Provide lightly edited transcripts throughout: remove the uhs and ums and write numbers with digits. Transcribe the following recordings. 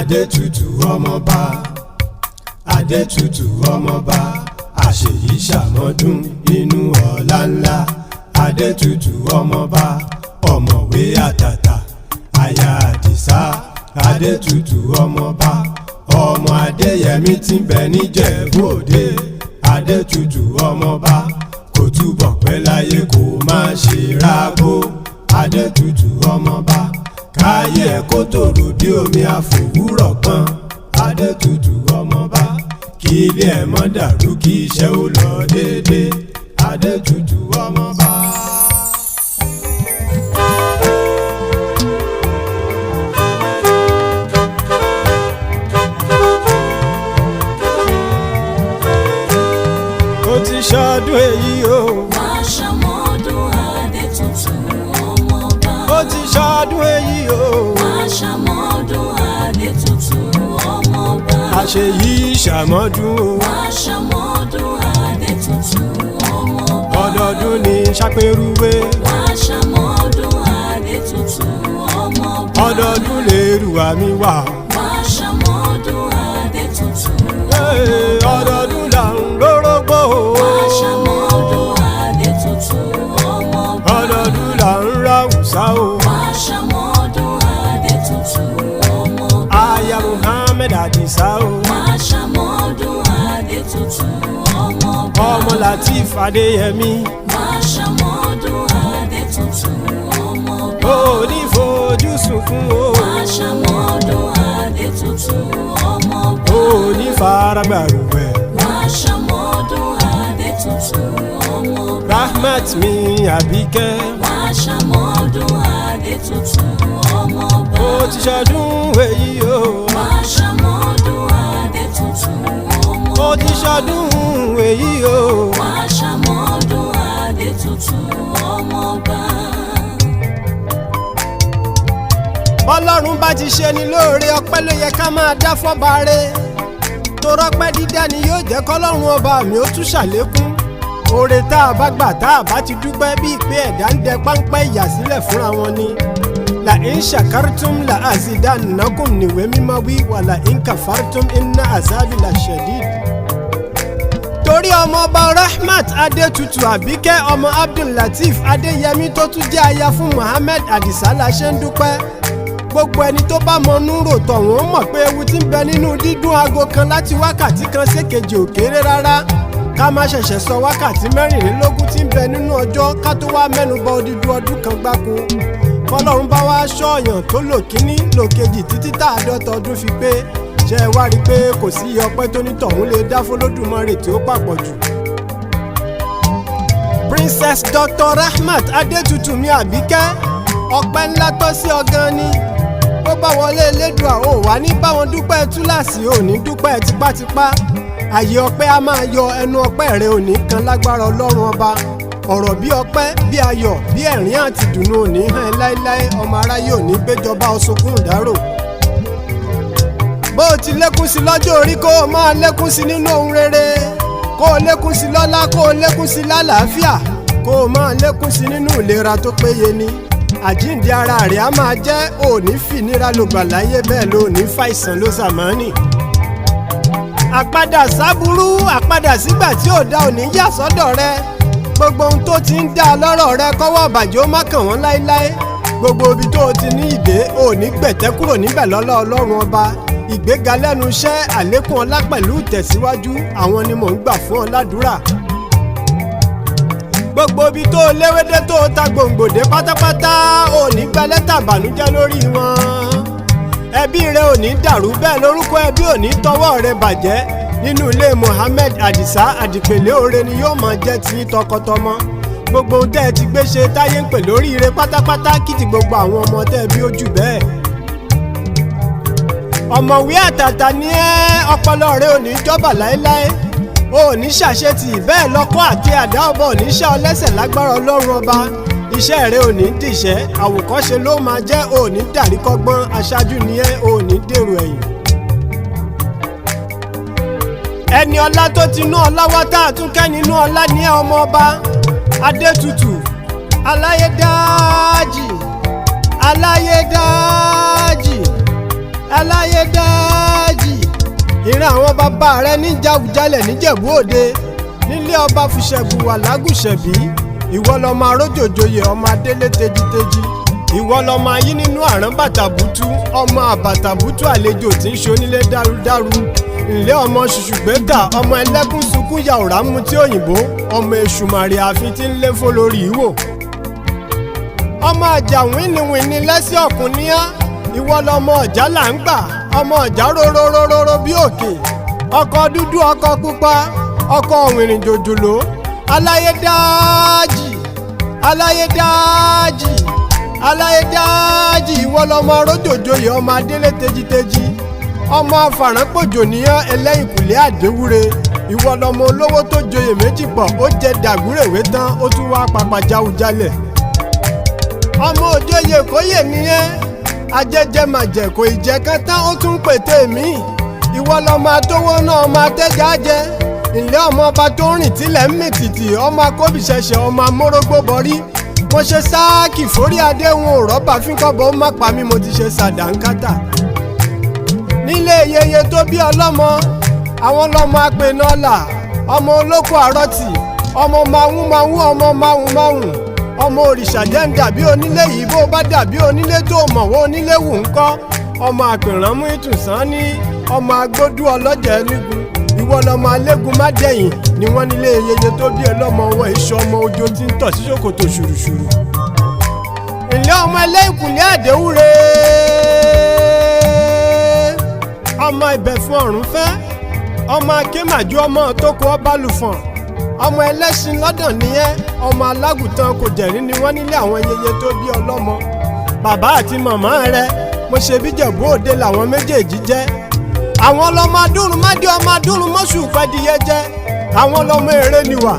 Adétutù ọmọba, Adétutù ọmọba, àṣeyí ṣàmọ́dún inú ọlá ńlá. Adétutù ọmọba, ọ̀mọ̀wé àtàtà, aya Àdìsá. Adétutù ọmọba, ọmọ Adéyẹmí tí ń bẹ níjẹ̀bú Òde. Adétutù ọmọba, kó túbọ̀ pẹ́ láyé kó má ṣe rágó. Adétutù ọmọba, káyé ẹ̀ kó tòrò bí omi àfòwúrọ̀ kan. Adétutù ọmọba, kí ilé ẹ̀ mọ́ dàrú kí iṣẹ́ ó lọ déédéé. Adétutù ọmọba. Ó ti ṣọdún èyí o. Wá ṣàmọ́dún Adétutù ọmọba. Ó ti ṣọdún èyí o. Wá ṣàmọ́dún Adétutù ọmọba. Àṣeyí ṣàmọ́dún o. Wá ṣàmọ́dún Adétutù ọmọba. Ọdọọdún ni ṣàpérúwé. Wá ṣàmọ́dún Adétutù ọmọba. Ọdọọdún lèrú àmì wà. Wá ṣàmọ́dún Adétutù Ọdọọdún là ń rórógbó. wá ṣàmọ́dún Adétutù ọmọba. Ọdọọdún là ń ráwùsá o. Wá ṣàmọ́dún Adétutù ọmọba. Aya Muhammed Àdìsá o. Wá ṣàmọ́dún Adétutù ọmọba. Ọmọ Latif Adéyẹmí. Wá ṣàmọ́dún Adétutù ọmọba. Ó ní fojú sunkún o. Wá ṣàmọ́dún Adétutù ọmọba. Ó ní faragbàrúwẹ̀. Wá ṣàmọ́dún Adétutù ọmọba. Rahmat mi Àbíkẹ́. Wá ṣàmọ́dún Adétutù ọmọba. Ó ti ṣọdún èyí o. Wá ṣàmọ́dún Adétutù ọmọba. Ó ti ṣọdún èyí o. Wá ṣàmọ́dún Adétutù ọmọba. Ọlọ́run bá ti ṣe ni lóore, ọpẹ́ ló yẹ ká máa dá fọ́ba rẹ̀. Torọ́pẹ́ dídá ni yóò jẹ́ kọ́lọ́run ọba mi ó tún ṣàlékún. Oore tá a bá gbà tá a bá ti dúpẹ́ bíi pé ẹ̀dá ń dẹ páńpẹ́ ìyà sílẹ̀ fúnra wọn ni. La in shakartum la azidannakum níwé mímọ́ wí wà la in kafartum inna azabi la shadid. Torí ọmọ ọba Rahmat Adétutù Àbíkẹ́ ọmọ Abdul Latif Adéyẹmí tó tún jẹ́ aya fún Muhammed Àdìsá la ṣe ń dúpẹ́. Gbogbo ẹni tó bá mọ núrò tọ̀hún mọ̀ pé ewu tí ń bẹ nínú dídún aago kan láti wákàtí kan sékejì ò kéré rárá. Ká má ṣẹ̀ṣẹ̀ sọ wákàtí mẹ́rìnlélógún tí ń bẹ nínú ọjọ́ ká tó wá mẹ́nubà odidi ọdún kan gbáko. Fọlọ́run bá wá ṣọ́ọ̀yàn tó lò kíní lò kejì títí tá àádọ́ta ọdún fi pé ṣe é wá rí i pé kò sí iye ọpẹ́ tó ní tọ̀hún lè dá f'Olódùmarè tí ó pàpọ̀ jù. Princess Dr. Rahmat Adétutù mi Àbíkẹ́, ọpẹ́ ńlá tọ́ sí ọ gan ni. Ó bá wọlé Elédùà ò wá ní báwọn dúpẹ́ túláàsì ò ní dúpẹ́ tipátipá. Àyè ọpẹ́ a máa yọ, ẹnu ọpẹ́ rẹ ò ní kan lágbára Ọlọ́run ọba. Ọ̀rọ̀ bí ọpẹ́ bí ayọ̀ bí ẹ̀rín àti ìdùnnú ò ní hàn láéláé, ọmọ aráyé ò ní gbéjọba ọsùnkún ìdárò. Bó o ti lékún sí lọ́jọ́ orí kó o máa lékún sí nínú ohun rere, kó o lékún sí lọ́lá, kó o lékún sí lálàáfíà, kó o máa lékún sí nínú ìlera tó péye ni. Àjíǹde ara rẹ̀ á máa jẹ́ òní fìnira lògbà láyé, bẹ́ẹ̀ ló ní fàìsàn ló sàmánì. Àpadà sábúrú, àpadà sígbà tí ò dá òní yà sọ́dọ̀ rẹ. Gbogbo ohun tó ti ń dá lọ́rọ̀ rẹ kọ́wọ́ bàjẹ́ ó má kàn wọ́n láéláé. Gbogbo ibi tó o ti ní ìdè òní gbẹ̀tẹ́ kúrò níbẹ̀ lọ́lá Ọlọ́run ọba. Ìgbéga lẹ́nu iṣẹ́, àlékún ọlá pẹ̀lú ìtẹ̀síwájú, àwọn ni mò ń gbà fún ọ ládùúrà. Gbogbo ibi tó o léwédé tó o ta gbòǹgbòdé pátápátá ò ní gba lẹ́tà ìbànújẹ́ lórí wọn. Ẹbí rẹ ò ní dàrú, bẹ́ẹ̀ lórúkọ ẹbí ò ní tọwọ́ rẹ bàjẹ́. Nínú ilé Muhammed Àdìsá àdìpèlé oore ni yóò máa jẹ́ tiyín tọkọtọmọ. Gbogbo ohun tẹ́ ẹ ti gbé ṣe táyé ń pè lórí ire pátápátá kí ti gbogbo àwọn ọmọ tẹ́ ẹ bí ó jù bẹ́ẹ̀. Ọ̀mọ̀wé àtàtà ni ẹ́, ọpọlọ rẹ ò ní jọba láéláé. O ò ní ṣàṣetì, bẹ́ẹ̀ lọ́kọ́ àti àdá ọba ò ní ṣá ọ lẹ́sẹ̀ lágbára Ọlọ́run ọba. Iṣẹ́ rẹ ò ní dìṣẹ́, àwòkọ́ṣe ló máa jẹ́, o ò ní dàríkọ́gbọ́n, aṣáájú ni ẹ́, o ò ní dèrò ẹ̀yìn. Ẹni ọlá tó ti nú ọlá wá tá a tún kẹ́ nínú ọlá ní ọmọ ọba Adétutù aláyédájì aláyédájì aláyédájì. ìran àwọn bàbá rẹ ní Jáwùjálẹ̀ níjẹ̀bú òde nílé ọba Fùṣẹ̀gùwà lágùṣẹ̀bí. ìwọ lọmọ arójòjòyè ọmọ adélé tejiteji. ìwọ lọmọ ayí nínú àrán bàtàbùtù ọmọ àbàtàbùtù àlejò tí ń ṣonílé dárudáru. ilé ọmọ ṣùṣùgbẹ́kà ọmọ ẹlẹ́kùn sunkún yàwòrá mu tí òyìnbó ọmọ èṣùmàrè àfin tí ń lé fó lórí ìwò. ọmọ àjà wíníwíní lẹ́sẹ̀ ọ̀kúnníá. ìwọ lọmọ ọ̀já là ń gbà ọmọ ọ̀já róróróróró bí òkè. ọkọ dúdú ọkọ pupa ọkọ òwìnrìn jòjòló. aláyédáàjì aláyédáàjì aláyédáàjì. ìwọ lọmọ arójòjòyè ọmọ adélé tejiteji. ọmọ afàránpòjò níyàn ẹlẹ́yìnkùlé àdéwúre. ìwọ lọmọ olówó tó joyè méjì pọ̀ ó jẹ dàgúrèwé tán ó tún wá pàpà Jáwùjálẹ̀. ọmọ òjòyè kóyè nìyẹn ajẹjẹ màjẹ kò ìjẹ kan tán ó tún pètè mí. ìwọ lọmọ atówó náà ọmọ atẹ́já jẹ. ilé ọmọ ọba tó ń rìn tílẹ̀ ń mì tìtì ọmọ akóbìṣẹ̀ṣẹ̀ ọmọ amórógbó bọrí. mo ṣe sáàkì forí adéhùn òrọ́bà fínkọ́bọ̀ ó má pa mí mo ti ṣe sàdánkátà. nílé yeye tó bí ọlọ́mọ àwọn lọ́mọ apẹ̀nọ́là ọmọ olóko àrọ́tì ọmọ máwúmáwú ọmọ máwúmáwú ọmọ òrìṣà jẹ́ ń dàbí onílé yìí bó bá dàbí onílé tó mọ̀wọ́ onílé wù ń kọ́ ọmọ àpèrànmú ìtùsán ní ọmọ agbódú ọlọ́jẹ̀ nígun. ìwọ lọmọ alégún má dẹ̀yìn ni wọ́n nílé yeye tó bí ọlọ́mọ ọwọ́ iṣu ọmọ ojo tí ń tọ̀ sí ṣòkòtò ṣùrùṣùrù. ilé ọmọ ẹlẹ́yìnkùlé àdéwúre ọmọ ìbẹ̀fún ọ̀run fẹ́ ọmọ akémàjú ọmọ tókò ọbalùfọ̀n ọmọ ẹlẹ́ṣin lọ́dàn nìyẹn ọmọ alágùntàn kò jẹ̀rín ni wọ́n nílé àwọn yeye tó bí ọlọ́mọ. bàbá àti màmá rẹ mo ṣe bíjẹ̀bú òde làwọn méjèèjì jẹ́. àwọn lọmọ adúrún mádé ọmọ adúrún mọ́ṣù pẹ́díyẹ jẹ́. àwọn lọmọ èrè niwà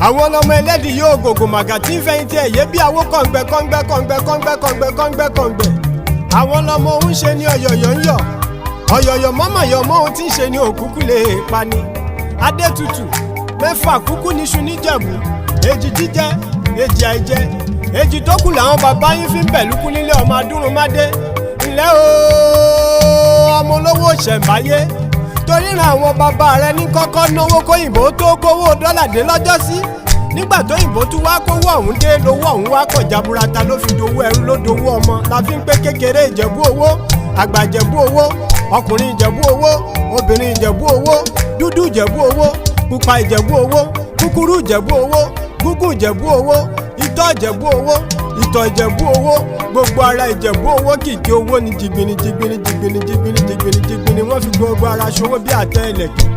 àwọn lọmọ ẹlẹ́dì yóò gògò màgà tí ń fẹ̀yìntì ẹ̀yẹ bí awó kọ̀ǹgbẹ́ kọ̀ǹgbẹ́ kọ̀ǹgbẹ́ kọ̀ǹgbẹ́ kọ̀ǹgbẹ́ kọ̀ǹgbẹ́ kọ̀ǹgbẹ́. àwọn lọmọ ń ṣe ní ọ̀yọ̀yọ̀ ń yọ̀ ọ̀yọ̀yọ̀ mọ́mọ̀yọ̀ mọ́ ohun tí ń ṣe ní òkúkú lè pani. adétutù mẹ́fà kúkú níṣu níjẹ̀bú èjì jíjẹ èjì àìjẹ èjì tó kù làwọn bàbá yín fi ń bẹ̀lúkú nílé ọmọ adúrúnmádé. ńlẹ́ ooo ọmọ olówó ṣẹ̀ǹbáyé torí ran àwọn bàbá rẹ ní kọ́kọ́ náwó kóyìnbó tó kówó dọ́là dé lọ́jọ́sí. nígbà tó yìnbó tún wá kówó ọ̀hún dé lówó ọ̀hún wá kọ̀ jaburata ló fi dowó ẹrú ló dowó ọmọ la fi ń pé kékeré ìjẹ̀bú owó àgbà ìjẹ̀bú owó ọkùnrin ìjẹ̀bú owó obìnrin ìjẹ̀bú owó dúdú ìjẹ̀bú owó pupa ìjẹ̀bú owó kúkúrú ìjẹ̀bú owó gúngún ìjẹ̀bú owó itọ́ ìjẹ̀bú owó ìtọ̀ ìjẹ̀bú owó gbogbo ara ìjẹ̀bú owó kìkì owó ni jìgbìnì jìgbìnì jìgbìnì jìgbìnì jìgbìnì jìgbìnì wọ́n fi gbogbo ara ṣòwò bí àtẹ ìlẹ̀kẹ̀.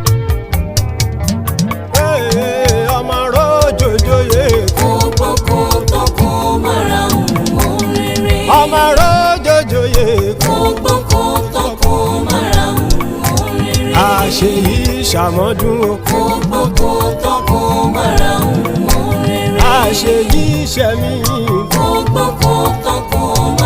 ọmọ rójòjòyè kókókó tọkọ mara òun rere. ọmọ rójòjòyè kókókó tọkọ mara òun rere. àṣeyí ṣàmọ́dún o. kókókó tọkọ mara òun rere. àṣeyí ṣẹ̀mí. kókókó tọkọ mara.